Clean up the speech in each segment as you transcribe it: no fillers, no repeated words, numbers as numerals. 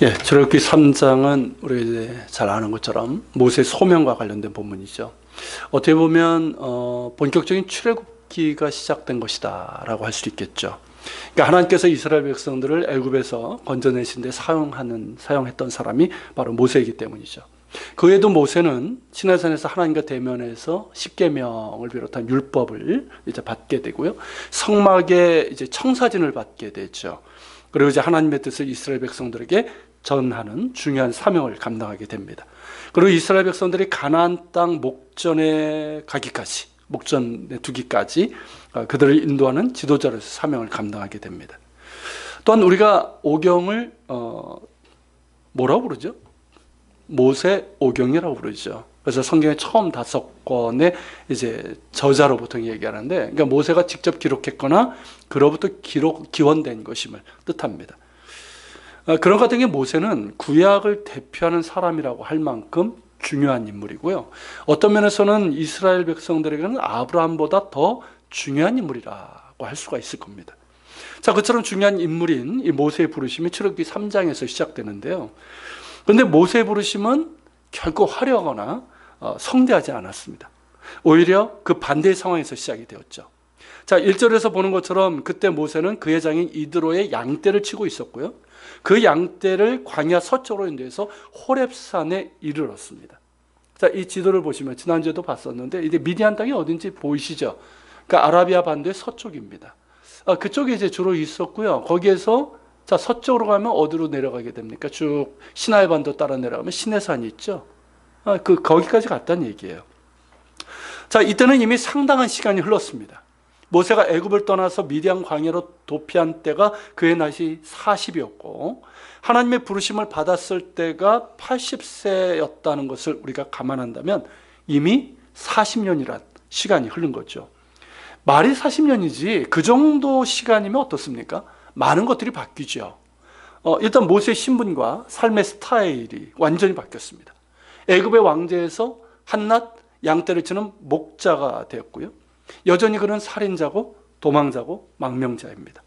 예, 출애굽기 3장은 우리가 이제 잘 아는 것처럼 모세 소명과 관련된 본문이죠. 어떻게 보면 본격적인 출애굽기가 시작된 것이다라고 할 수 있겠죠. 그러니까 하나님께서 이스라엘 백성들을 애굽에서 건져내신 데 사용했던 사람이 바로 모세이기 때문이죠. 그 외에도 모세는 시내산에서 하나님과 대면해서 십계명을 비롯한 율법을 이제 받게 되고요. 성막에 이제 청사진을 받게 되죠. 그리고 이제 하나님의 뜻을 이스라엘 백성들에게 전하는 중요한 사명을 감당하게 됩니다. 그리고 이스라엘 백성들이 가나안 땅 목전에 가기까지, 목전에 두기까지 그들을 인도하는 지도자로서 사명을 감당하게 됩니다. 또한 우리가 오경을 뭐라고 부르죠? 모세 오경이라고 부르죠. 그래서 성경의 처음 5권의 이제 저자로 보통 얘기하는데, 그러니까 모세가 직접 기록했거나 그로부터 기원된 것임을 뜻합니다. 그런 것 같은 게 모세는 구약을 대표하는 사람이라고 할 만큼 중요한 인물이고요. 어떤 면에서는 이스라엘 백성들에게는 아브라함보다 더 중요한 인물이라고 할 수가 있을 겁니다. 자, 그처럼 중요한 인물인 이 모세의 부르심이 출애굽기 3장에서 시작되는데요. 그런데 모세의 부르심은 결코 화려하거나 성대하지 않았습니다. 오히려 그 반대의 상황에서 시작이 되었죠. 자, 1절에서 보는 것처럼 그때 모세는 그의 장인 이드로의 양떼를 치고 있었고요. 그 양떼를 광야 서쪽으로 인도해서 호렙산에 이르렀습니다. 자, 이 지도를 보시면 지난주에도 봤었는데 이제 미디안 땅이 어딘지 보이시죠? 그러니까 아라비아 반도의 서쪽입니다. 그쪽에 이제 주로 있었고요. 거기에서 자, 서쪽으로 가면 어디로 내려가게 됩니까? 쭉 시나이 반도 따라 내려가면 시내산이 있죠. 거기까지 갔다는 얘기예요. 자, 이때는 이미 상당한 시간이 흘렀습니다. 모세가 애굽을 떠나서 미디안 광야로 도피한 때가 그의 나이 40이었고 하나님의 부르심을 받았을 때가 80세였다는 것을 우리가 감안한다면 이미 40년이란 시간이 흐른 거죠. 말이 40년이지 그 정도 시간이면 어떻습니까? 많은 것들이 바뀌죠. 일단 모세의 신분과 삶의 스타일이 완전히 바뀌었습니다. 애굽의 왕제에서 한낱 양떼를 치는 목자가 되었고요. 여전히 그는 살인자고 도망자고 망명자입니다.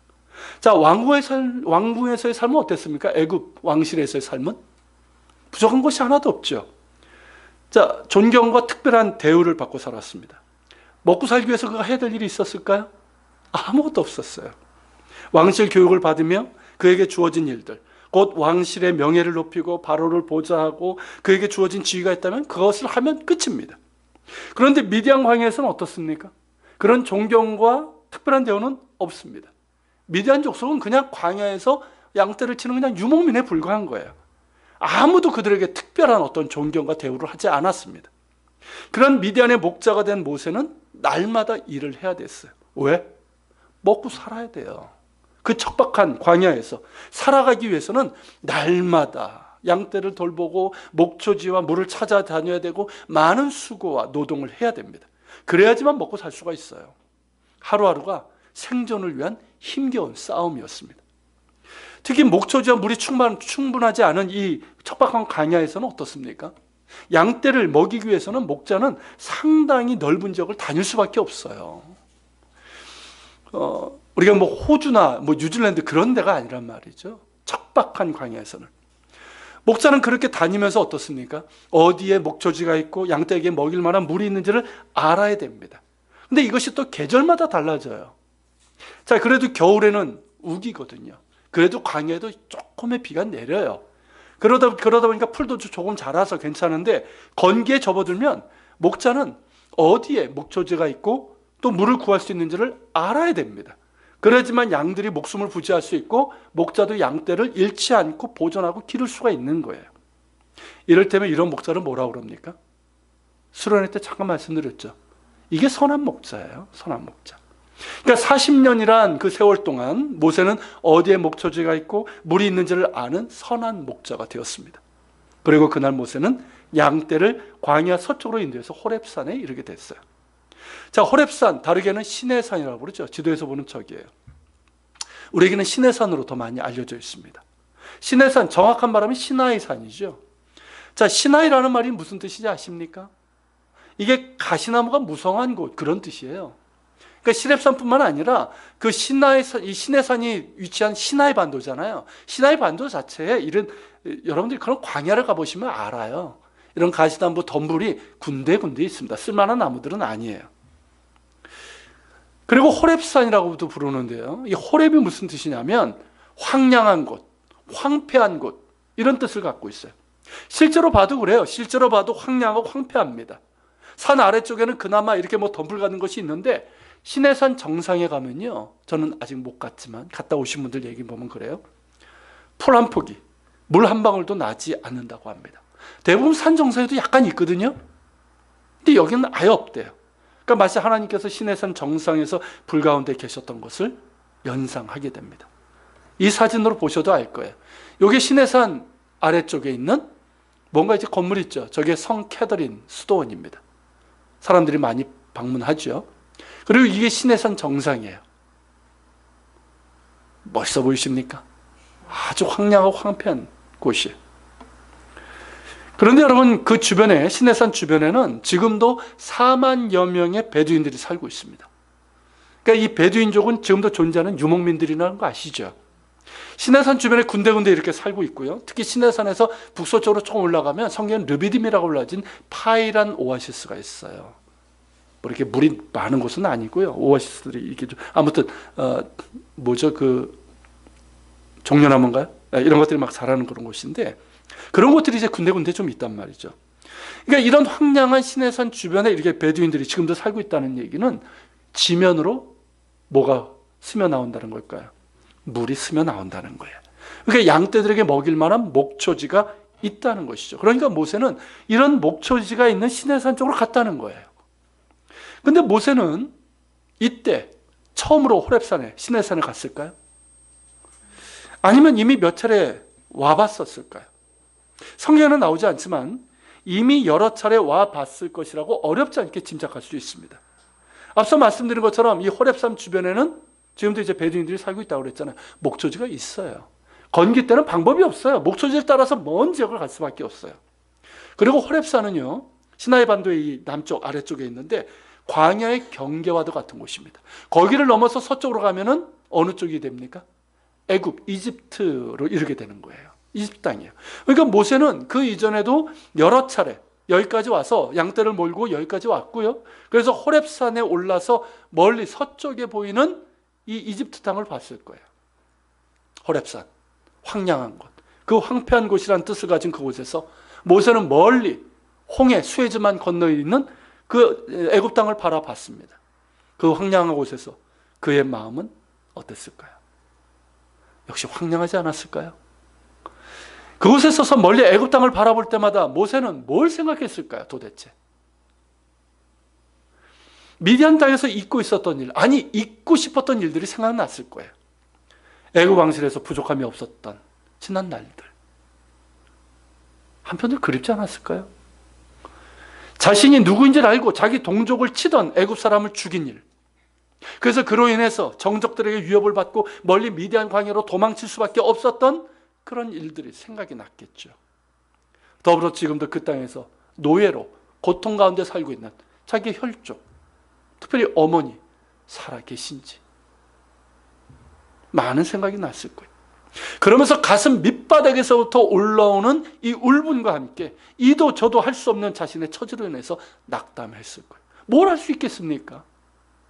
자, 왕궁에서의 삶은 어땠습니까? 애굽 왕실에서의 삶은 부족한 것이 하나도 없죠. 자, 존경과 특별한 대우를 받고 살았습니다. 먹고 살기 위해서 그가 해야 될 일이 있었을까요? 아무것도 없었어요. 왕실 교육을 받으며 그에게 주어진 일들, 곧 왕실의 명예를 높이고 바로를 보좌하고 그에게 주어진 지위가 있다면 그것을 하면 끝입니다. 그런데 미디안 광야에서는 어떻습니까? 그런 존경과 특별한 대우는 없습니다. 미디안 족속은 그냥 광야에서 양떼를 치는 그냥 유목민에 불과한 거예요. 아무도 그들에게 특별한 어떤 존경과 대우를 하지 않았습니다. 그런 미디안의 목자가 된 모세는 날마다 일을 해야 됐어요. 왜? 먹고 살아야 돼요. 그 척박한 광야에서 살아가기 위해서는 날마다 양떼를 돌보고 목초지와 물을 찾아다녀야 되고 많은 수고와 노동을 해야 됩니다. 그래야지만 먹고 살 수가 있어요. 하루하루가 생존을 위한 힘겨운 싸움이었습니다. 특히 목초지와 물이 충분하지 않은 이 척박한 광야에서는 어떻습니까? 양떼를 먹이기 위해서는 목자는 상당히 넓은 지역을 다닐 수밖에 없어요. 우리가 뭐 호주나 뭐 뉴질랜드 그런 데가 아니란 말이죠. 척박한 광야에서는. 목자는 그렇게 다니면서 어떻습니까? 어디에 목초지가 있고 양떼에게 먹일 만한 물이 있는지를 알아야 됩니다. 근데 이것이 또 계절마다 달라져요. 자, 그래도 겨울에는 우기거든요. 그래도 광야에도 조금의 비가 내려요. 그러다 보니까 풀도 조금 자라서 괜찮은데 건기에 접어들면 목자는 어디에 목초지가 있고 또 물을 구할 수 있는지를 알아야 됩니다. 그래야지만 양들이 목숨을 부지할 수 있고 목자도 양떼를 잃지 않고 보존하고 기를 수가 있는 거예요. 이를테면 이런 목자를 뭐라고 그럽니까? 수련회 때 잠깐 말씀드렸죠. 이게 선한 목자예요. 선한 목자. 그러니까 40년이란 그 세월 동안 모세는 어디에 목초지가 있고 물이 있는지를 아는 선한 목자가 되었습니다. 그리고 그날 모세는 양떼를 광야 서쪽으로 인도해서 호렙산에 이르게 됐어요. 자, 호렙산, 다르게는 시내산이라고 부르죠. 지도에서 보는 저기예요. 우리에게는 시내산으로 더 많이 알려져 있습니다. 시내산, 정확한 말하면 시나이산이죠. 자, 시나이라는 말이 무슨 뜻인지 아십니까? 이게 가시나무가 무성한 곳, 그런 뜻이에요. 그러니까 시냅산뿐만 아니라 그 이 시내산이 위치한 시나이 반도잖아요. 시나이 반도 자체에 이런, 여러분들이 그런 광야를 가보시면 알아요. 이런 가시나무 덤불이 군데군데 있습니다. 쓸만한 나무들은 아니에요. 그리고 호렙산이라고도 부르는데요. 이 호렙이 무슨 뜻이냐면 황량한 곳, 황폐한 곳, 이런 뜻을 갖고 있어요. 실제로 봐도 그래요. 실제로 봐도 황량하고 황폐합니다. 산 아래쪽에는 그나마 이렇게 뭐 덤불 같은 것이 있는데 시내산 정상에 가면요, 저는 아직 못 갔지만 갔다 오신 분들 얘기 보면 그래요. 풀 한 폭이, 물 한 방울도 나지 않는다고 합니다. 대부분 산 정상에도 약간 있거든요. 근데 여기는 아예 없대요. 그러니까 마치 하나님께서 시내산 정상에서 불 가운데 계셨던 것을 연상하게 됩니다. 이 사진으로 보셔도 알 거예요. 여기 시내산 아래쪽에 있는 뭔가 이제 건물 있죠. 저게 성 캐더린 수도원입니다. 사람들이 많이 방문하죠. 그리고 이게 시내산 정상이에요. 멋있어 보이십니까? 아주 황량하고 황폐한 곳이에요. 그런데 여러분, 그 주변에, 시내산 주변에는 지금도 4만여 명의 베두인들이 살고 있습니다. 그러니까 이 베두인족은 지금도 존재하는 유목민들이라는 거 아시죠? 시내산 주변에 군데군데 이렇게 살고 있고요. 특히 시내산에서 북서쪽으로 조금 올라가면 성경 르비딤이라고 불러진 파이란 오아시스가 있어요. 뭐 이렇게 물이 많은 곳은 아니고요. 오아시스들이 이렇게 좀, 아무튼 뭐죠, 그 종려나무인가요? 이런 것들이 막 자라는 그런 곳인데, 그런 곳들이 이제 군데군데 좀 있단 말이죠. 그러니까 이런 황량한 시내산 주변에 이렇게 베두인들이 지금도 살고 있다는 얘기는 지면으로 뭐가 스며 나온다는 걸까요? 물이 스며 나온다는 거예요. 그러니까 양떼들에게 먹일 만한 목초지가 있다는 것이죠. 그러니까 모세는 이런 목초지가 있는 시내산 쪽으로 갔다는 거예요. 근데 모세는 이때 처음으로 호렙산에, 시내산에 갔을까요? 아니면 이미 몇 차례 와봤었을까요? 성경에는 나오지 않지만 이미 여러 차례 와봤을 것이라고 어렵지 않게 짐작할 수 있습니다. 앞서 말씀드린 것처럼 이 호렙산 주변에는 지금도 이제 베두인들이 살고 있다고 그랬잖아요. 목초지가 있어요. 건기 때는 방법이 없어요. 목초지를 따라서 먼 지역을 갈 수밖에 없어요. 그리고 호렙산은요, 시나이 반도의 이 남쪽 아래쪽에 있는데 광야의 경계와도 같은 곳입니다. 거기를 넘어서 서쪽으로 가면은 어느 쪽이 됩니까? 애굽, 이집트로 이르게 되는 거예요. 이집트 땅이에요. 그러니까 모세는 그 이전에도 여러 차례 여기까지 와서 양떼를 몰고 여기까지 왔고요. 그래서 호렙산에 올라서 멀리 서쪽에 보이는 이 이집트 땅을 봤을 거예요. 호렙산, 황량한 곳, 그 황폐한 곳이라는 뜻을 가진 그곳에서 모세는 멀리 홍해, 수에즈만 건너 있는 그 애굽 땅을 바라봤습니다. 그 황량한 곳에서 그의 마음은 어땠을까요? 역시 황량하지 않았을까요? 그곳에 서서 멀리 애굽 땅을 바라볼 때마다 모세는 뭘 생각했을까요? 도대체 미디안 땅에서 잊고 있었던 일, 아니 잊고 싶었던 일들이 생각났을 거예요. 애굽 왕실에서 부족함이 없었던 지난 날들, 한편으로 그립지 않았을까요? 자신이 누구인지를 알고 자기 동족을 치던 애굽 사람을 죽인 일, 그래서 그로 인해서 정적들에게 위협을 받고 멀리 미디안 광야로 도망칠 수밖에 없었던 그런 일들이 생각이 났겠죠. 더불어 지금도 그 땅에서 노예로 고통 가운데 살고 있는 자기 혈족, 특별히 어머니 살아계신지 많은 생각이 났을 거예요. 그러면서 가슴 밑바닥에서부터 올라오는 이 울분과 함께 이도 저도 할 수 없는 자신의 처지로 인해서 낙담했을 거예요. 뭘 할 수 있겠습니까?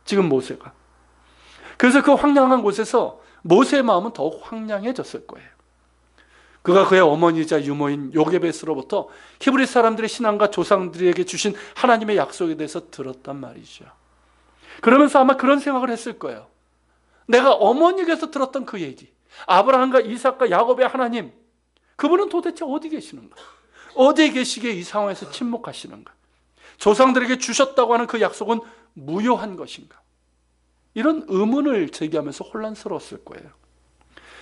지금 모세가. 그래서 그 황량한 곳에서 모세의 마음은 더욱 황량해졌을 거예요. 그가 그의 어머니이자 유모인 요게벳으로부터 히브리 사람들의 신앙과 조상들에게 주신 하나님의 약속에 대해서 들었단 말이죠. 그러면서 아마 그런 생각을 했을 거예요. 내가 어머니께서 들었던 그 얘기, 아브라함과 이삭과 야곱의 하나님, 그분은 도대체 어디 계시는가? 어디에 계시기에 이 상황에서 침묵하시는가? 조상들에게 주셨다고 하는 그 약속은 무효한 것인가? 이런 의문을 제기하면서 혼란스러웠을 거예요.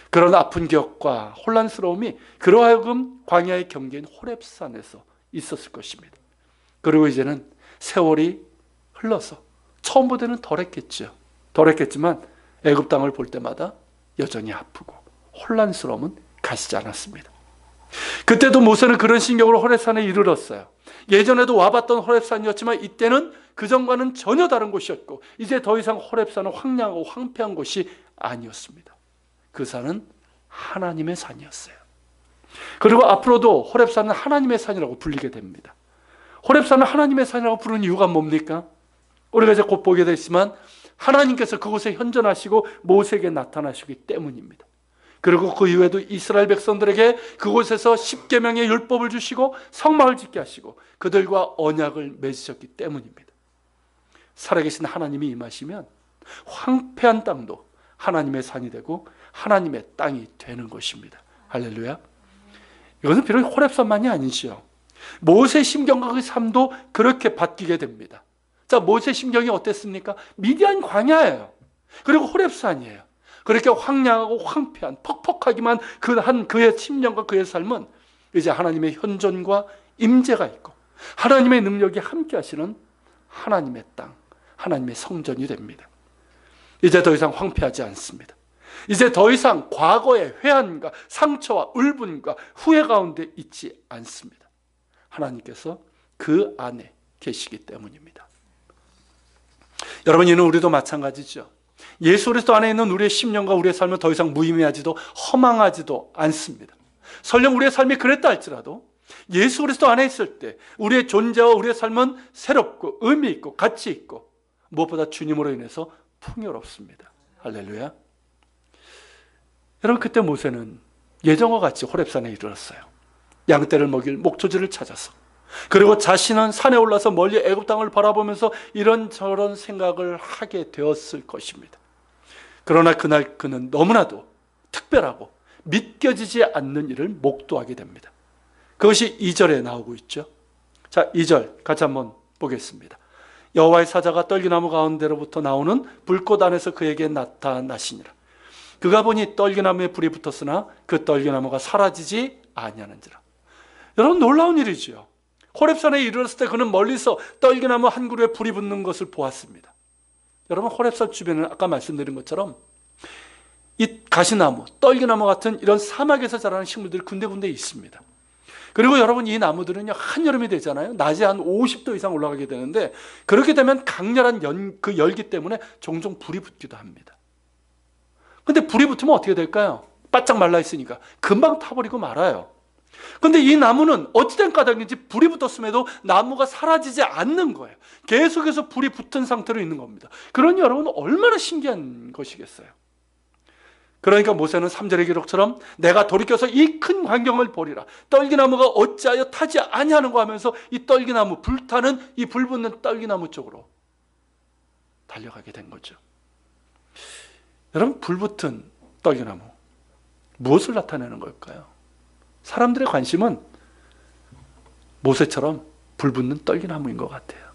그런 아픈 기억과 혼란스러움이 그로 하여금 광야의 경계인 호렙산에서 있었을 것입니다. 그리고 이제는 세월이 흘러서 처음보다는 덜했겠죠. 덜했겠지만 애굽 땅을 볼 때마다 여전히 아프고 혼란스러움은 가시지 않았습니다. 그때도 모세는 그런 심경으로 호렙산에 이르렀어요. 예전에도 와봤던 호렙산이었지만 이때는 그전과는 전혀 다른 곳이었고 이제 더 이상 호렙산은 황량하고 황폐한 곳이 아니었습니다. 그 산은 하나님의 산이었어요. 그리고 앞으로도 호렙산은 하나님의 산이라고 불리게 됩니다. 호렙산은 하나님의 산이라고 부르는 이유가 뭡니까? 우리가 이제 곧 보게 되지만 하나님께서 그곳에 현존하시고 모세에게 나타나시기 때문입니다. 그리고 그 이후에도 이스라엘 백성들에게 그곳에서 십계명의 율법을 주시고 성막을 짓게 하시고 그들과 언약을 맺으셨기 때문입니다. 살아계신 하나님이 임하시면 황폐한 땅도 하나님의 산이 되고 하나님의 땅이 되는 것입니다. 할렐루야. 이것은 비록 호렙산만이 아니지요. 모세 심경과 그 삶도 그렇게 바뀌게 됩니다. 자, 모세 심경이 어땠습니까? 미디안 광야예요. 그리고 호렙산이에요. 그렇게 황량하고 황폐한 퍽퍽하기만 한 그의 심령과 그의 삶은 이제 하나님의 현존과 임재가 있고 하나님의 능력이 함께 하시는 하나님의 땅, 하나님의 성전이 됩니다. 이제 더 이상 황폐하지 않습니다. 이제 더 이상 과거의 회한과 상처와 울분과 후회 가운데 있지 않습니다. 하나님께서 그 안에 계시기 때문입니다. 여러분, 이는 우리도 마찬가지죠. 예수 그리스도 안에 있는 우리의 심령과 우리의 삶은 더 이상 무의미하지도 허망하지도 않습니다. 설령 우리의 삶이 그랬다 할지라도 예수 그리스도 안에 있을 때 우리의 존재와 우리의 삶은 새롭고 의미 있고 가치 있고 무엇보다 주님으로 인해서 풍요롭습니다. 할렐루야. 여러분, 그때 모세는 예전과 같이 호렙산에 이르렀어요. 양떼를 먹일 목초지를 찾아서, 그리고 자신은 산에 올라서 멀리 애굽 땅을 바라보면서 이런저런 생각을 하게 되었을 것입니다. 그러나 그날 그는 너무나도 특별하고 믿겨지지 않는 일을 목도하게 됩니다. 그것이 2절에 나오고 있죠. 자, 2절 같이 한번 보겠습니다. 여호와의 사자가 떨기나무 가운데로부터 나오는 불꽃 안에서 그에게 나타나시니라. 그가 보니 떨기나무에 불이 붙었으나 그 떨기나무가 사라지지 아니하는지라. 여러분, 놀라운 일이지요. 호렙산에 이르렀을 때 그는 멀리서 떨기나무 한 그루에 불이 붙는 것을 보았습니다. 여러분, 호렙산 주변에는 아까 말씀드린 것처럼 이 가시나무, 떨기나무 같은 이런 사막에서 자라는 식물들이 군데군데 있습니다. 그리고 여러분, 이 나무들은요, 한여름이 되잖아요. 낮에 한 50도 이상 올라가게 되는데 그렇게 되면 강렬한 그 열기 때문에 종종 불이 붙기도 합니다. 근데 불이 붙으면 어떻게 될까요? 바짝 말라 있으니까 금방 타버리고 말아요. 근데 이 나무는 어찌된 까닭인지 불이 붙었음에도 나무가 사라지지 않는 거예요. 계속해서 불이 붙은 상태로 있는 겁니다. 그러니 여러분, 얼마나 신기한 것이겠어요. 그러니까 모세는 3절의 기록처럼 내가 돌이켜서 이 큰 광경을 보리라. 떨기나무가 어찌하여 타지 아니하는가 하면서 이 떨기나무, 불타는 이 불붙는 떨기나무 쪽으로 달려가게 된 거죠. 여러분, 불붙은 떨기나무 무엇을 나타내는 걸까요? 사람들의 관심은 모세처럼 불붙는 떨기나무인 것 같아요.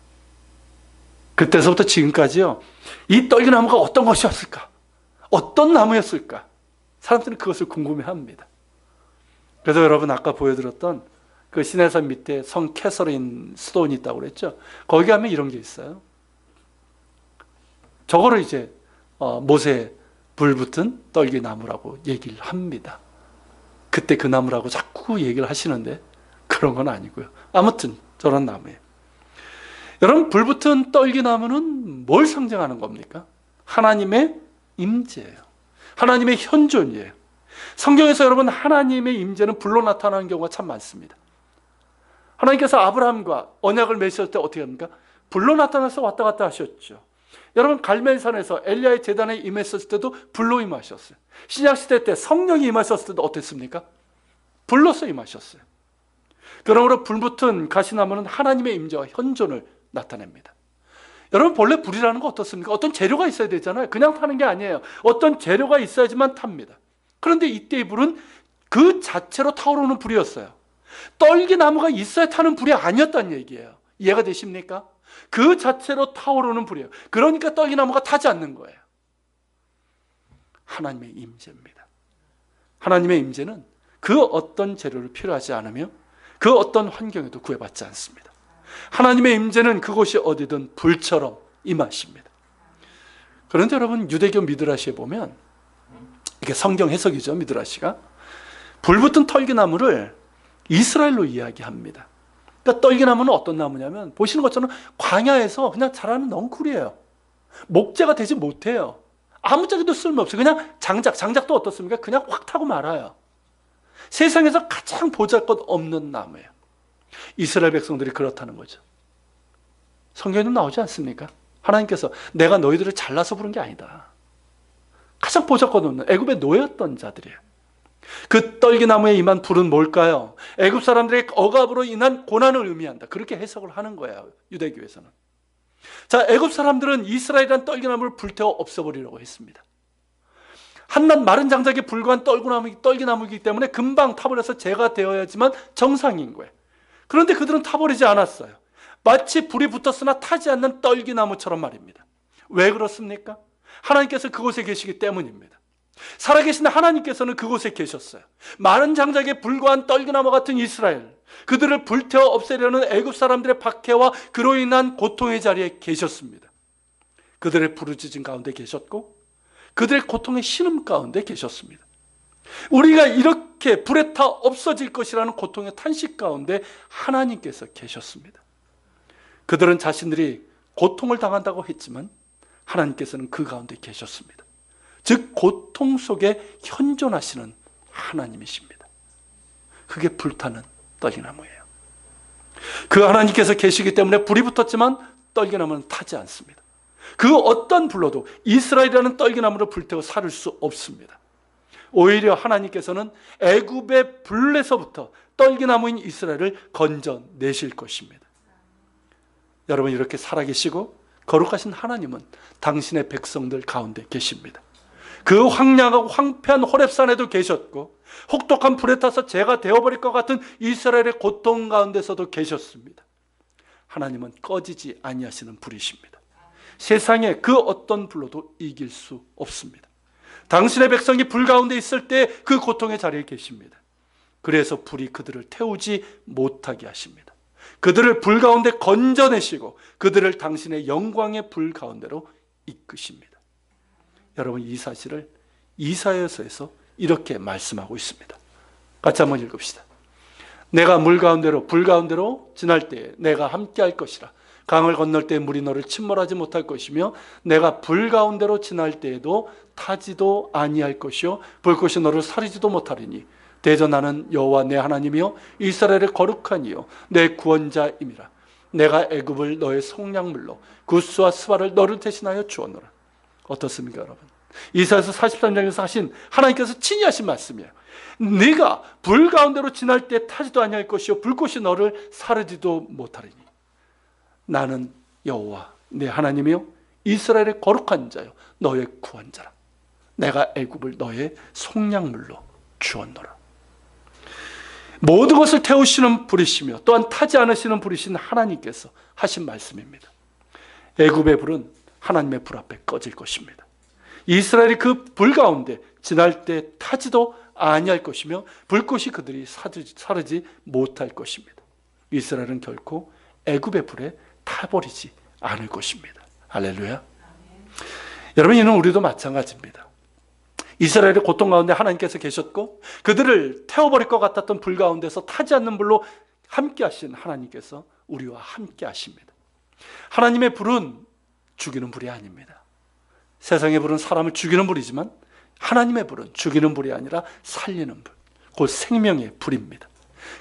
그때서부터 지금까지요, 이 떨기나무가 어떤 것이었을까? 어떤 나무였을까? 사람들은 그것을 궁금해합니다. 그래서 여러분, 아까 보여드렸던 그 시내산 밑에 성 캐서린 스톤이 있다고 그랬죠. 거기 가면 이런 게 있어요. 저거를 이제 모세 불붙은 떨기나무라고 얘기를 합니다. 그때 그 나무라고 자꾸 얘기를 하시는데 그런 건 아니고요. 아무튼 저런 나무예요. 여러분, 불붙은 떨기나무는 뭘 상징하는 겁니까? 하나님의 임재예요. 하나님의 현존이에요. 성경에서 여러분, 하나님의 임재는 불로 나타나는 경우가 참 많습니다. 하나님께서 아브라함과 언약을 맺으실 때 어떻게 합니까? 불로 나타나서 왔다 갔다 하셨죠. 여러분, 갈멜산에서 엘리야의 제단에 임했을 때도 불로 임하셨어요. 신약시대 때 성령이 임하셨을 때도 어땠습니까? 불로서 임하셨어요. 그러므로 불붙은 가시나무는 하나님의 임재와 현존을 나타냅니다. 여러분, 본래 불이라는 거 어떻습니까? 어떤 재료가 있어야 되잖아요. 그냥 타는 게 아니에요. 어떤 재료가 있어야지만 탑니다. 그런데 이때의 불은 그 자체로 타오르는 불이었어요. 떨기나무가 있어야 타는 불이 아니었다는 얘기예요. 이해가 되십니까? 그 자체로 타오르는 불이에요. 그러니까 떨기나무가 타지 않는 거예요. 하나님의 임재입니다. 하나님의 임재는 그 어떤 재료를 필요하지 않으며 그 어떤 환경에도 구애받지 않습니다. 하나님의 임재는 그곳이 어디든 불처럼 임하십니다. 그런데 여러분, 유대교 미드라시에 보면, 이게 성경 해석이죠, 미드라시가, 불붙은 털기나무를 이스라엘로 이야기합니다. 그러니까 떨기나무는 어떤 나무냐면 보시는 것처럼 광야에서 그냥 자라는 넝쿨이에요. 목재가 되지 못해요. 아무짝에도 쓸모없어요. 그냥 장작도 어떻습니까? 그냥 확 타고 말아요. 세상에서 가장 보잘것없는 나무예요. 이스라엘 백성들이 그렇다는 거죠. 성경에는 나오지 않습니까? 하나님께서 내가 너희들을 잘라서 부른 게 아니다. 가장 보잘것없는 애굽의 노예였던 자들이에요. 그 떨기나무에 임한 불은 뭘까요? 애굽 사람들의 억압으로 인한 고난을 의미한다. 그렇게 해석을 하는 거예요, 유대교에서는. 자, 애굽 사람들은 이스라엘이란 떨기나무를 불태워 없애버리려고 했습니다. 한낱 마른 장작에 불과한 떨기나무이기 때문에 금방 타버려서 재가 되어야지만 정상인 거예요. 그런데 그들은 타버리지 않았어요. 마치 불이 붙었으나 타지 않는 떨기나무처럼 말입니다. 왜 그렇습니까? 하나님께서 그곳에 계시기 때문입니다. 살아계신 하나님께서는 그곳에 계셨어요. 마른 장작에 불과한 떨기나무 같은 이스라엘, 그들을 불태워 없애려는 애굽 사람들의 박해와 그로 인한 고통의 자리에 계셨습니다. 그들의 부르짖음 가운데 계셨고 그들의 고통의 신음 가운데 계셨습니다. 우리가 이렇게 불에 타 없어질 것이라는 고통의 탄식 가운데 하나님께서 계셨습니다. 그들은 자신들이 고통을 당한다고 했지만 하나님께서는 그 가운데 계셨습니다. 즉 고통 속에 현존하시는 하나님이십니다. 그게 불타는 떨기나무예요. 그 하나님께서 계시기 때문에 불이 붙었지만 떨기나무는 타지 않습니다. 그 어떤 불로도 이스라엘이라는 떨기나무를 불태워 살을 수 없습니다. 오히려 하나님께서는 애굽의 불에서부터 떨기나무인 이스라엘을 건져내실 것입니다. 여러분, 이렇게 살아계시고 거룩하신 하나님은 당신의 백성들 가운데 계십니다. 그 황량하고 황폐한 호렙산에도 계셨고 혹독한 불에 타서 재가 되어버릴 것 같은 이스라엘의 고통 가운데서도 계셨습니다. 하나님은 꺼지지 아니하시는 불이십니다. 세상에 그 어떤 불로도 이길 수 없습니다. 당신의 백성이 불 가운데 있을 때 그 고통의 자리에 계십니다. 그래서 불이 그들을 태우지 못하게 하십니다. 그들을 불 가운데 건져내시고 그들을 당신의 영광의 불 가운데로 이끄십니다. 여러분, 이 사실을 이사야서에서 이렇게 말씀하고 있습니다. 같이 한번 읽읍시다. 내가 물 가운데로 불 가운데로 지날 때에 내가 함께 할 것이라. 강을 건널 때 물이 너를 침몰하지 못할 것이며 내가 불 가운데로 지날 때에도 타지도 아니할 것이요 불꽃이 너를 사르지도 못하리니 대저 나는 여호와 내 하나님이요 이스라엘의 거룩한 이요 내 구원자임이라. 내가 애굽을 너의 속량물로 구스와 스바를 너를 대신하여 주었노라. 어떻습니까, 여러분? 이사야서 43장에서 하신 하나님께서 친히 하신 말씀이에요. 네가 불 가운데로 지날 때 타지도 아니할 것이요 불꽃이 너를 사르지도 못하리니 나는 여호와 내 하나님이요 이스라엘의 거룩한 자요 너의 구원자라. 내가 애굽을 너의 속량물로 주었노라. 모든 것을 태우시는 불이시며 또한 타지 않으시는 불이신 하나님께서 하신 말씀입니다. 애굽의 불은 하나님의 불 앞에 꺼질 것입니다. 이스라엘이 그 불 가운데 지날 때 타지도 아니할 것이며 불꽃이 그들이 사르지 못할 것입니다. 이스라엘은 결코 애굽의 불에 타버리지 않을 것입니다. 할렐루야. 여러분, 이는 우리도 마찬가지입니다. 이스라엘의 고통 가운데 하나님께서 계셨고 그들을 태워버릴 것 같았던 불 가운데서 타지 않는 불로 함께 하신 하나님께서 우리와 함께 하십니다. 하나님의 불은 죽이는 불이 아닙니다. 세상의 불은 사람을 죽이는 불이지만 하나님의 불은 죽이는 불이 아니라 살리는 불, 곧 생명의 불입니다.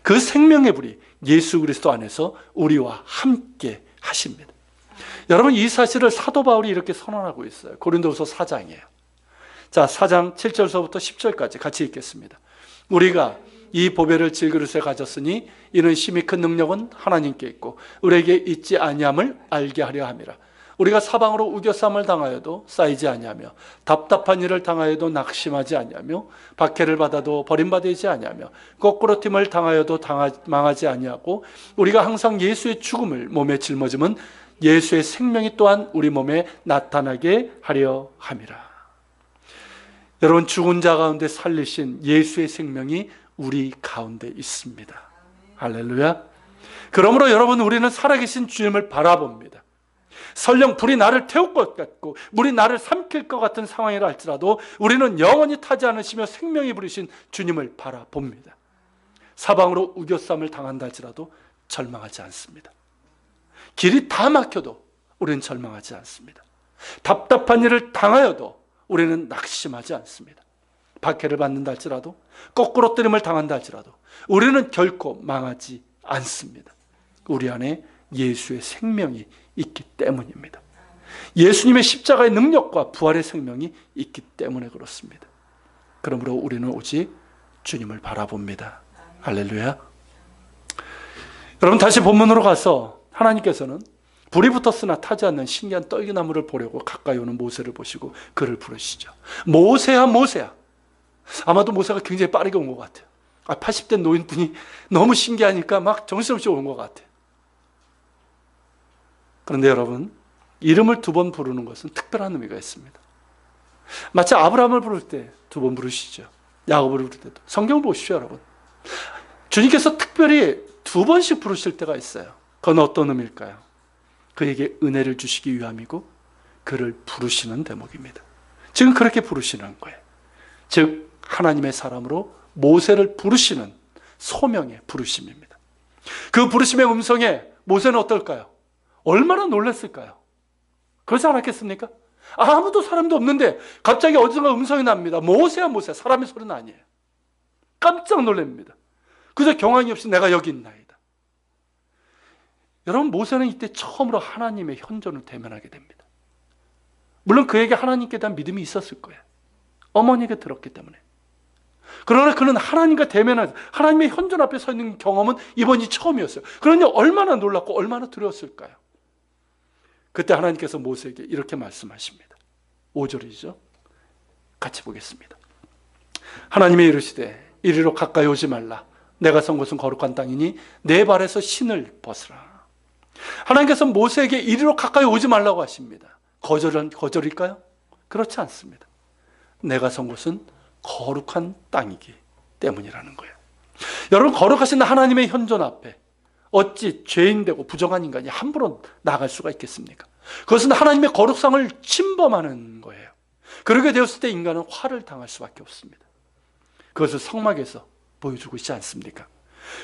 그 생명의 불이 예수 그리스도 안에서 우리와 함께 하십니다. 여러분, 이 사실을 사도 바울이 이렇게 선언하고 있어요. 고린도후서 4장이에요. 자, 4장 7절서부터 10절까지 같이 읽겠습니다. 우리가 이 보배를 질그릇에 가졌으니 이는 심히 큰 능력은 하나님께 있고 우리에게 있지 아니함을 알게 하려 함이라. 우리가 사방으로 우겨쌈을 당하여도 쌓이지 아니하며 답답한 일을 당하여도 낙심하지 아니하며 박해를 받아도 버림받지 아니하며 거꾸로 팀을 당하여도 망하지 아니하고 우리가 항상 예수의 죽음을 몸에 짊어짐은 예수의 생명이 또한 우리 몸에 나타나게 하려 함이라. 여러분, 죽은 자 가운데 살리신 예수의 생명이 우리 가운데 있습니다. 할렐루야. 그러므로 여러분, 우리는 살아계신 주님을 바라봅니다. 설령 불이 나를 태울 것 같고 물이 나를 삼킬 것 같은 상황이라 할지라도 우리는 영원히 타지 않으시며 생명이 부리신 주님을 바라봅니다. 사방으로 우겨쌈을 당한다 할지라도 절망하지 않습니다. 길이 다 막혀도 우리는 절망하지 않습니다. 답답한 일을 당하여도 우리는 낙심하지 않습니다. 박해를 받는다 할지라도, 거꾸로 뜨림을 당한다 할지라도 우리는 결코 망하지 않습니다. 우리 안에 예수의 생명이 있기 때문입니다. 예수님의 십자가의 능력과 부활의 생명이 있기 때문에 그렇습니다. 그러므로 우리는 오직 주님을 바라봅니다. 할렐루야. 여러분, 다시 본문으로 가서 하나님께서는 불이 붙었으나 타지 않는 신기한 떨기나무를 보려고 가까이 오는 모세를 보시고 그를 부르시죠. 모세야, 모세야. 아마도 모세가 굉장히 빠르게 온 것 같아요. 80대 노인분이 너무 신기하니까 막 정신없이 온 것 같아요. 그런데 여러분, 이름을 2번 부르는 것은 특별한 의미가 있습니다. 마치 아브라함을 부를 때 2번 부르시죠. 야곱을 부를 때도. 성경 보십시오, 여러분. 주님께서 특별히 2번씩 부르실 때가 있어요. 그건 어떤 의미일까요? 그에게 은혜를 주시기 위함이고 그를 부르시는 대목입니다. 지금 그렇게 부르시는 거예요. 즉 하나님의 사람으로 모세를 부르시는 소명의 부르심입니다. 그 부르심의 음성에 모세는 어떨까요? 얼마나 놀랐을까요? 그렇지 않았겠습니까? 아무도 사람도 없는데 갑자기 어디선가 음성이 납니다. 모세야, 모세. 사람의 소리는 아니에요. 깜짝 놀랍니다. 그저 경황이 없이 내가 여기 있나이다. 여러분, 모세는 이때 처음으로 하나님의 현존을 대면하게 됩니다. 물론 그에게 하나님께 대한 믿음이 있었을 거예요. 어머니에게 들었기 때문에. 그러나 그는 하나님과 대면한, 하나님의 현존 앞에 서 있는 경험은 이번이 처음이었어요. 그러니 얼마나 놀랐고 얼마나 두려웠을까요? 그때 하나님께서 모세에게 이렇게 말씀하십니다. 5절이죠. 같이 보겠습니다. 하나님이 이르시되 이리로 가까이 오지 말라. 내가 선 곳은 거룩한 땅이니 내 발에서 신을 벗으라. 하나님께서 모세에게 이리로 가까이 오지 말라고 하십니다. 거절일까요? 그렇지 않습니다. 내가 선 곳은 거룩한 땅이기 때문이라는 거예요. 여러분, 거룩하신 하나님의 현존 앞에 어찌 죄인되고 부정한 인간이 함부로 나갈 수가 있겠습니까? 그것은 하나님의 거룩상을 침범하는 거예요. 그렇게 되었을 때 인간은 화를 당할 수밖에 없습니다. 그것을 성막에서 보여주고 있지 않습니까?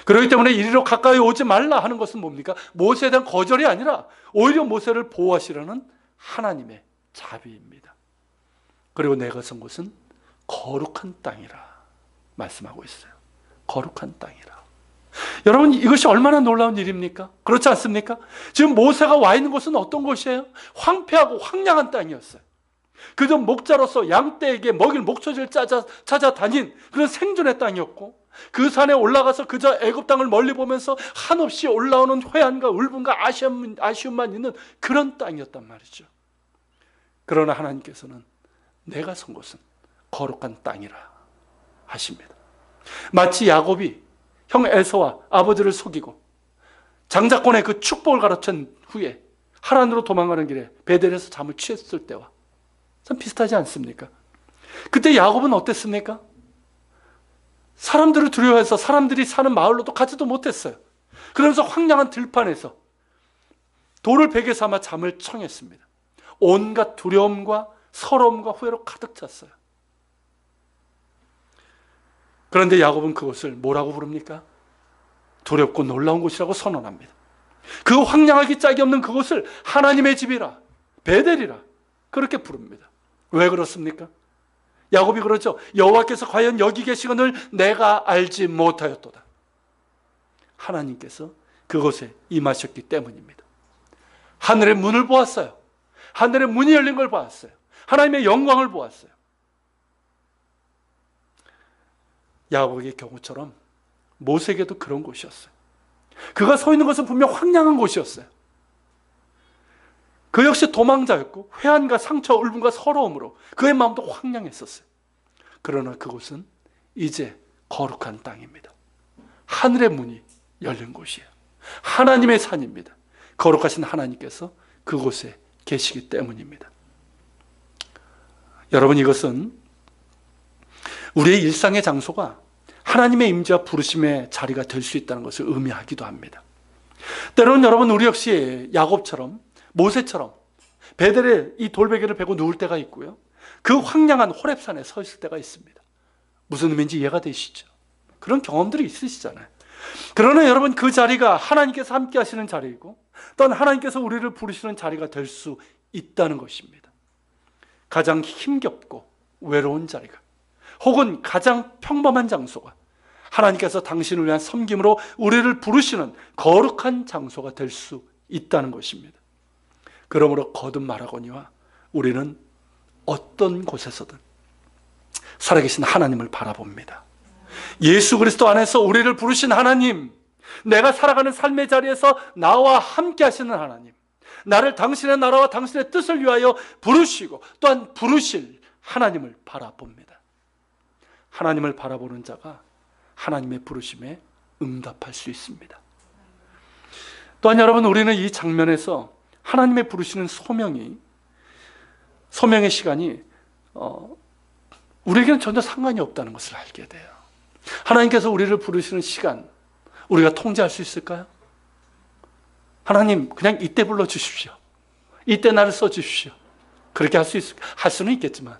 그렇기 때문에 이리로 가까이 오지 말라 하는 것은 뭡니까? 모세에 대한 거절이 아니라 오히려 모세를 보호하시려는 하나님의 자비입니다. 그리고 내가 선 곳은 거룩한 땅이라 말씀하고 있어요. 거룩한 땅이라. 여러분, 이것이 얼마나 놀라운 일입니까? 그렇지 않습니까? 지금 모세가 와 있는 곳은 어떤 곳이에요? 황폐하고 황량한 땅이었어요. 그저 목자로서 양떼에게 먹일 목초지를 찾아다닌 그런 생존의 땅이었고, 그 산에 올라가서 그저 애굽 땅을 멀리 보면서 한없이 올라오는 회한과 울분과 아쉬움만 있는 그런 땅이었단 말이죠. 그러나 하나님께서는 내가 선 곳은 거룩한 땅이라 하십니다. 마치 야곱이 형 에서와 아버지를 속이고 장자권의 그 축복을 가르친 후에 하란으로 도망가는 길에 베델에서 잠을 취했을 때와 참 비슷하지 않습니까? 그때 야곱은 어땠습니까? 사람들을 두려워해서 사람들이 사는 마을로도 가지도 못했어요. 그러면서 황량한 들판에서 돌을 베개 삼아 잠을 청했습니다. 온갖 두려움과 서러움과 후회로 가득 찼어요. 그런데 야곱은 그것을 뭐라고 부릅니까? 두렵고 놀라운 곳이라고 선언합니다. 그 황량하기 짝이 없는 그곳을 하나님의 집이라, 베델이라 그렇게 부릅니다. 왜 그렇습니까? 야곱이 그러죠. 여호와께서 과연 여기 계시거늘 내가 알지 못하였도다. 하나님께서 그곳에 임하셨기 때문입니다. 하늘의 문을 보았어요. 하늘의 문이 열린 걸 보았어요. 하나님의 영광을 보았어요. 야곱의 경우처럼 모세에게도 그런 곳이었어요. 그가 서 있는 것은 분명 황량한 곳이었어요. 그 역시 도망자였고 회한과 상처, 울분과 서러움으로 그의 마음도 황량했었어요. 그러나 그곳은 이제 거룩한 땅입니다. 하늘의 문이 열린 곳이에요. 하나님의 산입니다. 거룩하신 하나님께서 그곳에 계시기 때문입니다. 여러분, 이것은 우리의 일상의 장소가 하나님의 임재와 부르심의 자리가 될 수 있다는 것을 의미하기도 합니다. 때로는 여러분, 우리 역시 야곱처럼 모세처럼 베델에 이 돌베개를 베고 누울 때가 있고요, 그 황량한 호렙산에 서 있을 때가 있습니다. 무슨 의미인지 이해가 되시죠? 그런 경험들이 있으시잖아요. 그러나 여러분, 그 자리가 하나님께서 함께 하시는 자리이고 또한 하나님께서 우리를 부르시는 자리가 될 수 있다는 것입니다. 가장 힘겹고 외로운 자리가, 혹은 가장 평범한 장소가 하나님께서 당신을 위한 섬김으로 우리를 부르시는 거룩한 장소가 될 수 있다는 것입니다. 그러므로 거듭 말하거니와 우리는 어떤 곳에서든 살아계신 하나님을 바라봅니다. 예수 그리스도 안에서 우리를 부르신 하나님, 내가 살아가는 삶의 자리에서 나와 함께 하시는 하나님, 나를 당신의 나라와 당신의 뜻을 위하여 부르시고 또한 부르실 하나님을 바라봅니다. 하나님을 바라보는 자가 하나님의 부르심에 응답할 수 있습니다. 또한 여러분, 우리는 이 장면에서 하나님의 부르시는 소명의 시간이 우리에게는 전혀 상관이 없다는 것을 알게 돼요. 하나님께서 우리를 부르시는 시간, 우리가 통제할 수 있을까요? 하나님, 그냥 이때 불러주십시오. 이때 나를 써주십시오. 그렇게 할 수는 있겠지만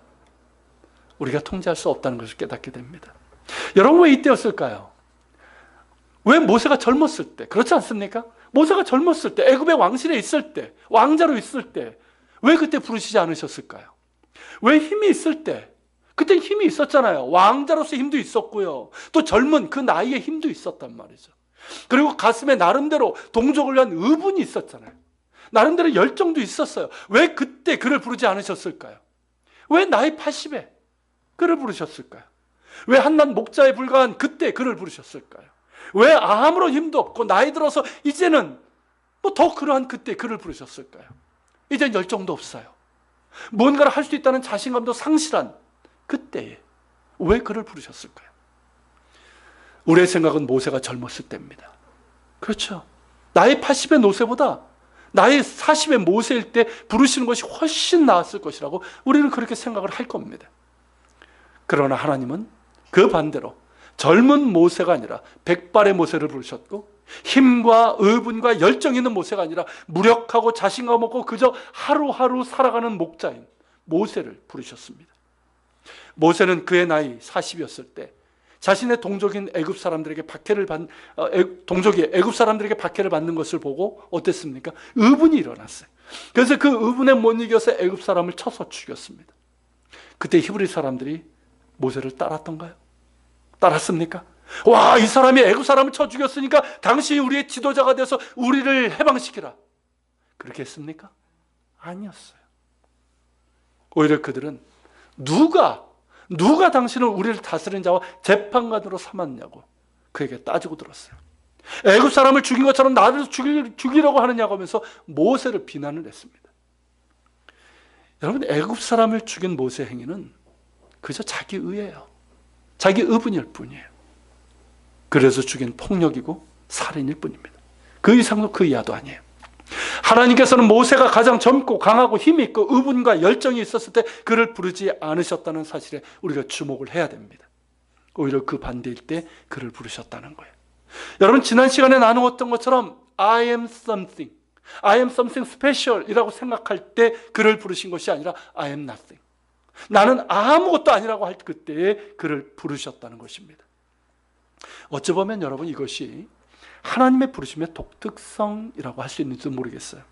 우리가 통제할 수 없다는 것을 깨닫게 됩니다. 여러분, 왜 이때였을까요? 왜 모세가 젊었을 때, 그렇지 않습니까? 모세가 젊었을 때, 애굽의 왕실에 있을 때, 왕자로 있을 때, 왜 그때 부르시지 않으셨을까요? 왜 힘이 있을 때, 그때 힘이 있었잖아요. 왕자로서 힘도 있었고요, 또 젊은 그 나이에 힘도 있었단 말이죠. 그리고 가슴에 나름대로 동족을 위한 의분이 있었잖아요. 나름대로 열정도 있었어요. 왜 그때 그를 부르지 않으셨을까요? 왜 나이 80에 그를 부르셨을까요? 왜 한낱 목자에 불과한 그때 그를 부르셨을까요? 왜 아무런 힘도 없고 나이 들어서 이제는 뭐 더 그러한 그때 그를 부르셨을까요? 이젠 열정도 없어요. 뭔가를 할 수 있다는 자신감도 상실한 그때에 왜 그를 부르셨을까요? 우리의 생각은 모세가 젊었을 때입니다. 그렇죠. 나이 80의 모세보다 나이 40의 모세일 때 부르시는 것이 훨씬 나았을 것이라고 우리는 그렇게 생각을 할 겁니다. 그러나 하나님은 그 반대로 젊은 모세가 아니라 백발의 모세를 부르셨고, 힘과 의분과 열정 있는 모세가 아니라 무력하고 자신감 없고 그저 하루하루 살아가는 목자인 모세를 부르셨습니다. 모세는 그의 나이 40이었을 때 자신의 동족인 애굽 사람들에게 동족이 애굽 사람들에게 박해를 받는 것을 보고 어땠습니까? 의분이 일어났어요. 그래서 그 의분에 못 이겨서 애굽 사람을 쳐서 죽였습니다. 그때 히브리 사람들이 모세를 따랐던가요? 따랐습니까? 와, 이 사람이 애굽 사람을 쳐 죽였으니까 당신이 우리의 지도자가 돼서 우리를 해방시키라, 그렇게 했습니까? 아니었어요. 오히려 그들은 누가 당신을 우리를 다스린 자와 재판관으로 삼았냐고 그에게 따지고 들었어요. 애굽 사람을 죽인 것처럼 나를 죽이려고 하느냐고 하면서 모세를 비난을 했습니다. 여러분, 애굽 사람을 죽인 모세 행위는 그저 자기 의예요. 자기 의분일 뿐이에요. 그래서 죽인 폭력이고 살인일 뿐입니다. 그 이상도 그 이하도 아니에요. 하나님께서는 모세가 가장 젊고 강하고 힘이 있고 의분과 열정이 있었을 때 그를 부르지 않으셨다는 사실에 우리가 주목을 해야 됩니다. 오히려 그 반대일 때 그를 부르셨다는 거예요. 여러분, 지난 시간에 나누었던 것처럼 I am something special 이라고 생각할 때 그를 부르신 것이 아니라 I am nothing, 나는 아무것도 아니라고 할 그때에 그를 부르셨다는 것입니다. 어찌 보면 여러분, 이것이 하나님의 부르심의 독특성이라고 할 수 있는지도 모르겠어요.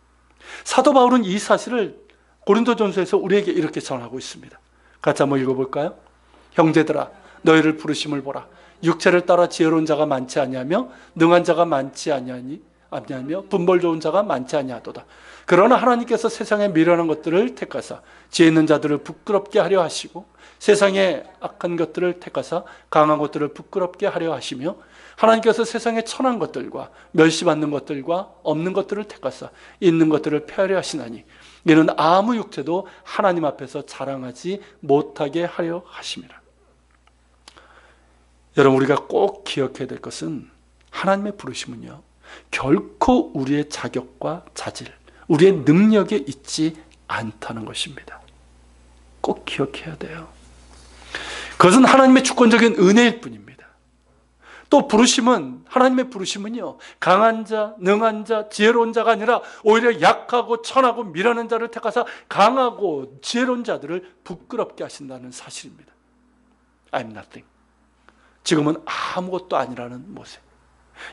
사도 바울은 이 사실을 고린도전서에서 우리에게 이렇게 전하고 있습니다. 같이 한번 읽어볼까요? 형제들아, 너희를 부르심을 보라. 육체를 따라 지혜로운 자가 많지 아니하며 능한 자가 많지 아니하며 분벌 좋은 자가 많지 아니하도다. 그러나 하나님께서 세상에 미련한 것들을 택하사 지혜 있는 자들을 부끄럽게 하려 하시고 세상에 악한 것들을 택하사 강한 것들을 부끄럽게 하려 하시며 하나님께서 세상에 천한 것들과 멸시받는 것들과 없는 것들을 택하사 있는 것들을 폐하려 하시나니 이는 아무 육체도 하나님 앞에서 자랑하지 못하게 하려 하심이라. 여러분, 우리가 꼭 기억해야 될 것은 하나님의 부르심은요, 결코 우리의 자격과 자질, 우리의 능력에 있지 않다는 것입니다. 꼭 기억해야 돼요. 그것은 하나님의 주권적인 은혜일 뿐입니다. 또 하나님의 부르심은요, 강한 자, 능한 자, 지혜로운 자가 아니라 오히려 약하고 천하고 미련한 자를 택하사 강하고 지혜로운 자들을 부끄럽게 하신다는 사실입니다. I'm nothing. 지금은 아무것도 아니라는 모세.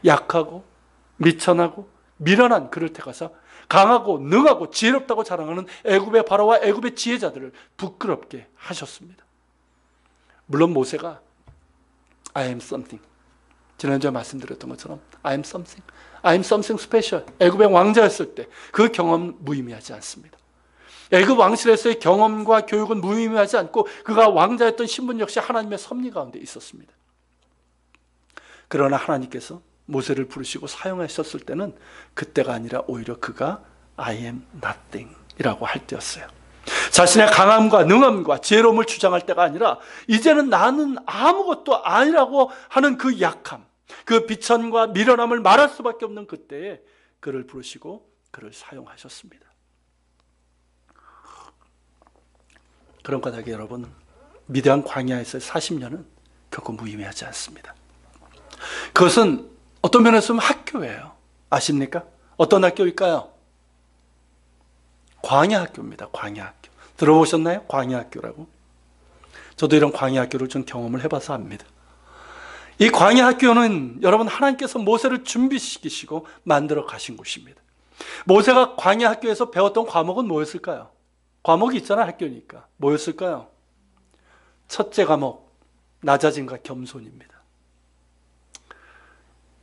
약하고 미천하고 미련한 그를 택하사 강하고 능하고 지혜롭다고 자랑하는 애굽의 바로와 애굽의 지혜자들을 부끄럽게 하셨습니다. 물론 모세가 I am something, 지난주에 말씀드렸던 것처럼 I am something special, 애굽의 왕자였을 때 그 경험은 무의미하지 않습니다. 애굽 왕실에서의 경험과 교육은 무의미하지 않고 그가 왕자였던 신분 역시 하나님의 섭리 가운데 있었습니다. 그러나 하나님께서 모세를 부르시고 사용하셨을 때는 그때가 아니라 오히려 그가 I am nothing 이라고 할 때였어요. 자신의 강함과 능함과 지혜로움을 주장할 때가 아니라 이제는 나는 아무것도 아니라고 하는 그 약함, 그 비천과 미련함을 말할 수밖에 없는 그때에 그를 부르시고 그를 사용하셨습니다. 그런 까닭에 여러분, 미대한 광야에서의 40년은 결코 무의미하지 않습니다. 그것은 어떤 면에서 보면 학교예요. 아십니까? 어떤 학교일까요? 광야 학교입니다. 광야 학교. 들어보셨나요? 광야 학교라고. 저도 이런 광야 학교를 좀 경험을 해봐서 압니다. 이 광야 학교는 여러분 하나님께서 모세를 준비시키시고 만들어 가신 곳입니다. 모세가 광야 학교에서 배웠던 과목은 뭐였을까요? 과목이 있잖아요, 학교니까. 뭐였을까요? 첫째 과목, 낮아짐과 겸손입니다.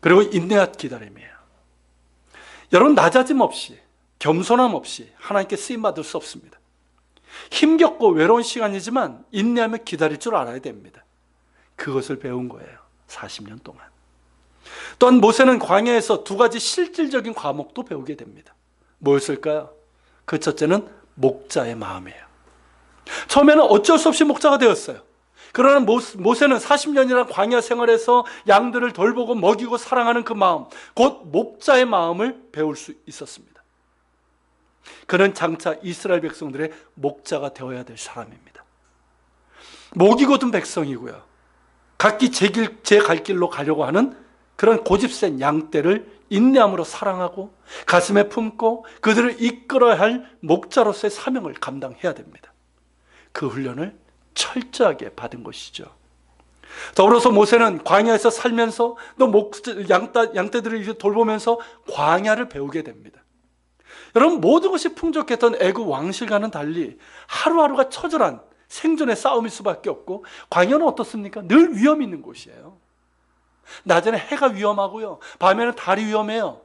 그리고 인내와 기다림이에요. 여러분, 낮아짐 없이, 겸손함 없이 하나님께 쓰임받을 수 없습니다. 힘겹고 외로운 시간이지만 인내하며 기다릴 줄 알아야 됩니다. 그것을 배운 거예요, 40년 동안. 또한 모세는 광야에서 두 가지 실질적인 과목도 배우게 됩니다. 뭐였을까요? 그 첫째는 목자의 마음이에요. 처음에는 어쩔 수 없이 목자가 되었어요. 그러나 모세는 40년이라는 광야 생활에서 양들을 돌보고 먹이고 사랑하는 그 마음, 곧 목자의 마음을 배울 수 있었습니다. 그는 장차 이스라엘 백성들의 목자가 되어야 될 사람입니다. 목이 곧은 백성이고요, 각기 제 갈 길로 가려고 하는 그런 고집센 양떼를 인내함으로 사랑하고 가슴에 품고 그들을 이끌어야 할 목자로서의 사명을 감당해야 됩니다. 그 훈련을 철저하게 받은 것이죠. 더불어서 모세는 광야에서 살면서 또 양떼들을 돌보면서 광야를 배우게 됩니다. 여러분, 모든 것이 풍족했던 애굽 왕실과는 달리 하루하루가 처절한 생존의 싸움일 수밖에 없고, 광야는 어떻습니까? 늘 위험이 있는 곳이에요. 낮에는 해가 위험하고요, 밤에는 달이 위험해요.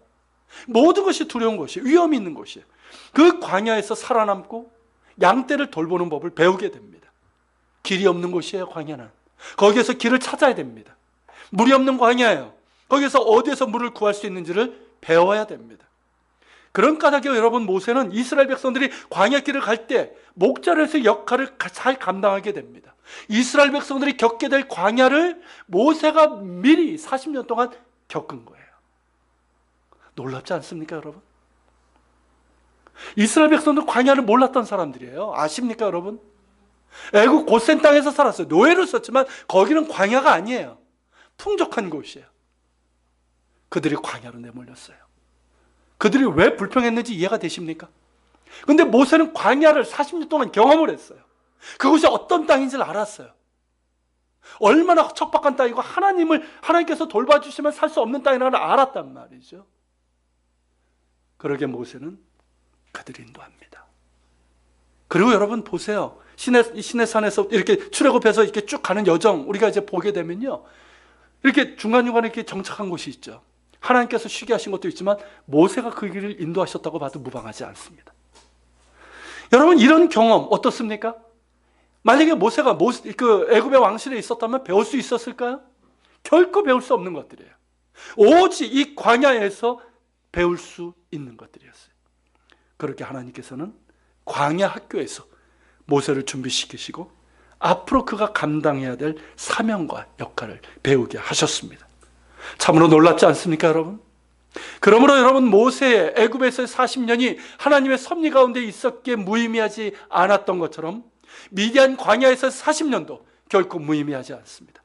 모든 것이 두려운 곳이에요. 위험이 있는 곳이에요. 그 광야에서 살아남고 양떼를 돌보는 법을 배우게 됩니다. 길이 없는 곳이에요, 광야는. 거기에서 길을 찾아야 됩니다. 물이 없는 광야예요. 거기에서 어디에서 물을 구할 수 있는지를 배워야 됩니다. 그런 까닭에 여러분, 모세는 이스라엘 백성들이 광야길을 갈 때 목자로서의 역할을 잘 감당하게 됩니다. 이스라엘 백성들이 겪게 될 광야를 모세가 미리 40년 동안 겪은 거예요. 놀랍지 않습니까, 여러분? 이스라엘 백성들은 광야를 몰랐던 사람들이에요. 아십니까, 여러분? 애굽 고센 땅에서 살았어요. 노예를 썼지만 거기는 광야가 아니에요. 풍족한 곳이에요. 그들이 광야로 내몰렸어요. 그들이 왜 불평했는지 이해가 되십니까? 근데 모세는 광야를 40년 동안 경험을 했어요. 그곳이 어떤 땅인지를 알았어요. 얼마나 척박한 땅이고 하나님께서 돌봐주시면 살 수 없는 땅이라는 걸 알았단 말이죠. 그러게 모세는 그들을 인도합니다. 그리고 여러분 보세요. 시내산에서 이렇게 출애굽해서 이렇게 쭉 가는 여정, 우리가 이제 보게 되면요, 이렇게 중간중간에 이렇게 정착한 곳이 있죠. 하나님께서 쉬게 하신 것도 있지만 모세가 그 길을 인도하셨다고 봐도 무방하지 않습니다. 여러분, 이런 경험 어떻습니까? 만약에 모세가 그 애굽의 왕실에 있었다면 배울 수 있었을까요? 결코 배울 수 없는 것들이에요. 오직 이 광야에서 배울 수 있는 것들이었어요. 그렇게 하나님께서는 광야 학교에서 모세를 준비시키시고 앞으로 그가 감당해야 될 사명과 역할을 배우게 하셨습니다. 참으로 놀랍지 않습니까, 여러분? 그러므로 여러분, 모세의 애굽에서의 40년이 하나님의 섭리 가운데 있었기에 무의미하지 않았던 것처럼 미디안 광야에서 40년도 결코 무의미하지 않습니다.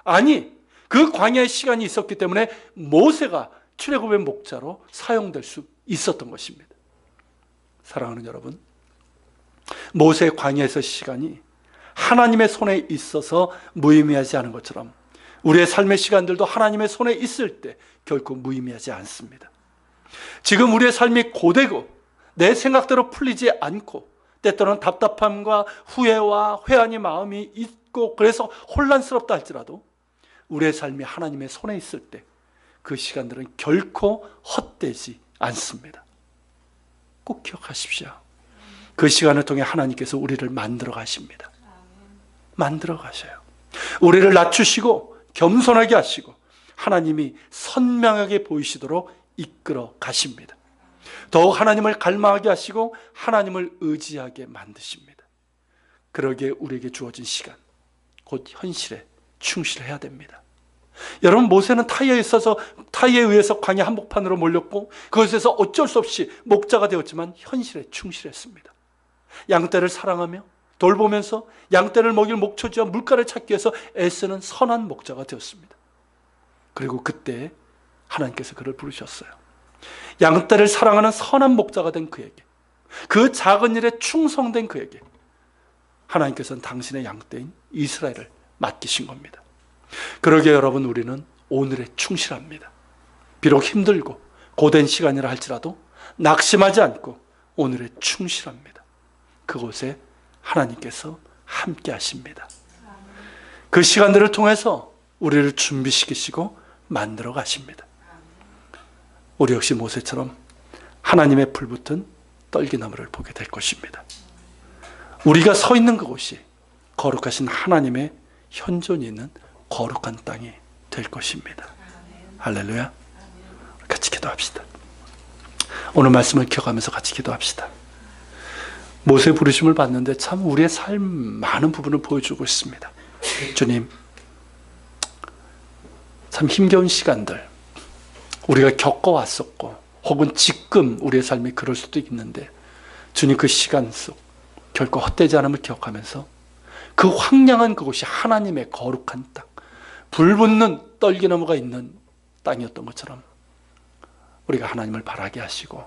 아니, 그 광야의 시간이 있었기 때문에 모세가 출애굽의 목자로 사용될 수 있었던 것입니다. 사랑하는 여러분, 모세의 광야에서 시간이 하나님의 손에 있어서 무의미하지 않은 것처럼 우리의 삶의 시간들도 하나님의 손에 있을 때 결코 무의미하지 않습니다. 지금 우리의 삶이 고되고 내 생각대로 풀리지 않고 때때로는 답답함과 후회와 회한이 마음이 있고 그래서 혼란스럽다 할지라도 우리의 삶이 하나님의 손에 있을 때 그 시간들은 결코 헛되지 않습니다. 꼭 기억하십시오. 그 시간을 통해 하나님께서 우리를 만들어 가십니다. 만들어 가셔요. 우리를 낮추시고 겸손하게 하시고 하나님이 선명하게 보이시도록 이끌어 가십니다. 더욱 하나님을 갈망하게 하시고 하나님을 의지하게 만드십니다. 그러기에 우리에게 주어진 시간, 곧 현실에 충실해야 됩니다. 여러분, 모세는 타이에 의해서 광야 한복판으로 몰렸고 그것에서 어쩔 수 없이 목자가 되었지만 현실에 충실했습니다. 양떼를 사랑하며 돌보면서 양떼를 먹일 목초지와 물가를 찾기 위해서 애쓰는 선한 목자가 되었습니다. 그리고 그때 하나님께서 그를 부르셨어요. 양떼를 사랑하는 선한 목자가 된 그에게, 그 작은 일에 충성된 그에게 하나님께서는 당신의 양떼인 이스라엘을 맡기신 겁니다. 그러기에 여러분, 우리는 오늘에 충실합니다. 비록 힘들고 고된 시간이라 할지라도 낙심하지 않고 오늘에 충실합니다. 그곳에 하나님께서 함께 하십니다. 그 시간들을 통해서 우리를 준비시키시고 만들어 가십니다. 우리 역시 모세처럼 하나님의 불붙은 떨기나무를 보게 될 것입니다. 우리가 서 있는 그곳이 거룩하신 하나님의 현존이 있는 거룩한 땅이 될 것입니다. 할렐루야. 같이 기도합시다. 오늘 말씀을 기억하면서 같이 기도합시다. 모세 부르심을 받는데 참 우리의 삶 많은 부분을 보여주고 있습니다. 주님, 참 힘겨운 시간들 우리가 겪어왔었고 혹은 지금 우리의 삶이 그럴 수도 있는데 주님, 그 시간 속 결코 헛되지 않음을 기억하면서 그 황량한 그곳이 하나님의 거룩한 땅, 불붙는 떨기나무가 있는 땅이었던 것처럼 우리가 하나님을 바라게 하시고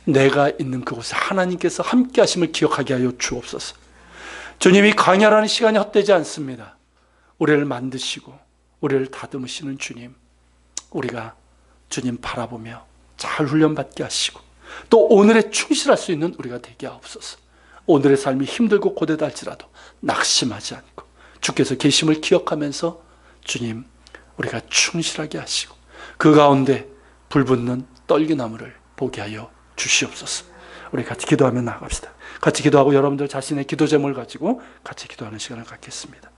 내가 있는 그곳에 하나님께서 함께 하심을 기억하게 하여 주옵소서. 주님이 광야라는 시간이 헛되지 않습니다. 우리를 만드시고 우리를 다듬으시는 주님, 우리가 주님 바라보며 잘 훈련받게 하시고 또 오늘에 충실할 수 있는 우리가 되게 하옵소서. 오늘의 삶이 힘들고 고되다 할지라도 낙심하지 않고 주께서 계심을 기억하면서 주님, 우리가 충실하게 하시고 그 가운데 불붙는 떨기나무를 보게 하여 주시옵소서. 우리 같이 기도하며 나아갑시다. 같이 기도하고 여러분들 자신의 기도 제목을 가지고 같이 기도하는 시간을 갖겠습니다.